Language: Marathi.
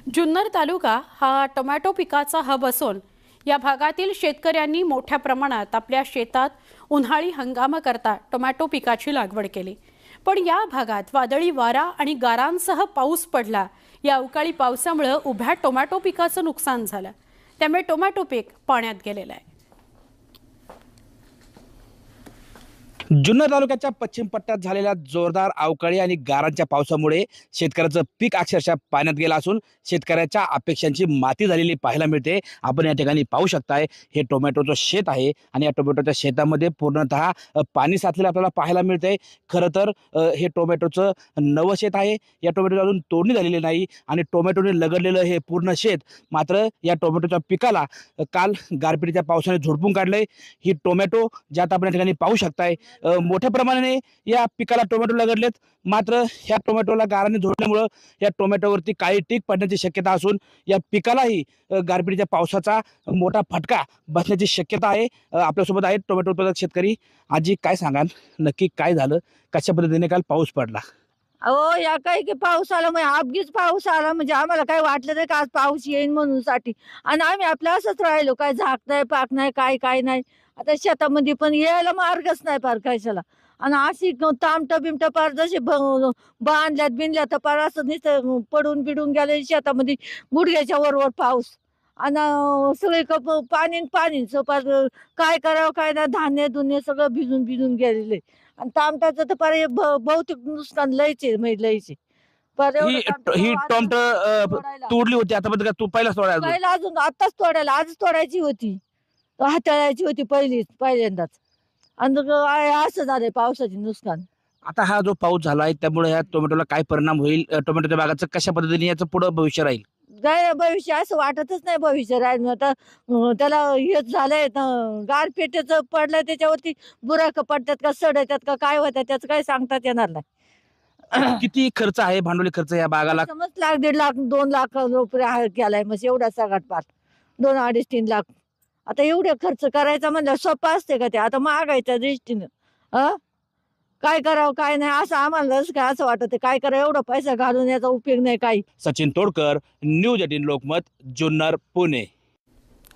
जुन्नर तालुका हा टोमॅटो पिकाचा हब असून या भागातील शेतकऱ्यांनी मोठ्या प्रमाणात आपल्या शेतात उन्हाळी हंगामाकरता टोमॅटो पिकाची लागवड केली। पण या भागात वादळी वारा आणि गारांसह पाऊस पडला। या अवकाळी पावसामुळे उभ्या टोमॅटो पिकाचं नुकसान झालं, त्यामुळे टोमॅटो पीक पाण्यात गेलेलं आहे। जुन्नर तालुक्याच्या पश्चिम पट्ट्यात झालेल्या जोरदार अवकाळी आणि गारांच्या पावसामुळे शेतकऱ्याचं पीक अक्षरशः पाण्यात गेलं असून शेतकऱ्याच्या अपेक्षांची माती झालेली पाहायला मिळते। आपण या ठिकाणी पाहू शकताय, हे टोमॅटोचं शेत आहे आणि या टोमॅटोच्या शेतामध्ये पूर्णतः पाणी साचलेलं आपल्याला पाहायला मिळतंय। खरं तर हे टोमॅटोचं नवं शेत आहे। या टोमॅटोची अजून तोडणी झालेली नाही आणि टोमॅटोने लगडलेलं हे पूर्ण शेत मात्र या टोमॅटोच्या पिकाला काल गारपिटीच्या पावसाने झोडपून काढलंय। ही टोमॅटो ज्यात आपण या ठिकाणी पाहू शकताय, मोठ्या प्रमाणाने या पिकाला टोमॅटो लगडलेत। मात्र ह्या टोमॅटोला गाराने झोडल्यामुळे या टोमॅटोवरती काळी टीक पडण्याची शक्यता असून या पिकालाही गारपिटीच्या पावसाचा मोठा फटका बसण्याची शक्यता आहे। आपल्यासोबत आहेत टोमॅटो उत्पादक शेतकरी। आजी, काय सांगाल, नक्की काय झालं, कशा पद्धतीने काल पाऊस पडला? अहो, या काय की पाऊस आला म्हणजे अगदीच पाऊस आला म्हणजे आम्हाला काही वाटलं नाही का आज पाऊस येईन म्हणून साठी, आणि आम्ही आपलं असंच राहिलो, काय झाक नाही पाक नाही काय नाही। आता शेतामध्ये पण यायला मार्गच नाही पार कशाला, आणि अशी तामट बिमट पार जसे बांधल्यात बिनल्यात तर पार असं नुसतं पडून बिडून गेले शेतामध्ये, गुडघ्याच्या वरवर पाऊस आणि सगळे पाणी पाणीच पार काय करावं काय नाही, धान्य धुन्य सगळं भिजून भिजून गेलेले, आणि तामटाचं तर पार बहुतेक नुकसान लयचे म्हणजे लयचे पार ही ही टोमॅटो तोडली होती आता तू पहिलाच तोडायला? पहिला अजून आताच तोडायला, आजच तोडायची होती, हाताळायची होती पहिल्यांदाच, आणि असं झालंय पावसाचे नुकसान। आता हा जो पाऊस झालाय त्यामुळे या टोमॅटोला काय परिणाम होईल, टोमॅटोच्या बागाचं कशा पद्धतीने याचं पुढे भविष्य राहील? काय भविष्य असं वाटतच नाही भविष्य राहील आता। त्याला हेच झालंय गारपेटेच पडलंय, त्याच्यावरती बुराक पडतात का सड येतात का काय होतात त्याचं काही सांगतात येणार नाही। किती खर्च आहे, भांडवली खर्च या बागाला? समज लाख 1.5 लाख 2 लाख रुपये केलाय मग एवढा सगळ्यात पार 2 अडीच 3 लाख। आता एवढे खर्च करायचा म्हणलं सोपं असते का ते? आता महागाईच्या दृष्टीनं काय करावं काय नाही असं आम्हाला काय असं वाटत, काय करावं एवढा पैसा घालून याचा उपयोग नाही काही। सचिन तोडकर, न्यूज 18 लोकमत, जुन्नर, पुणे।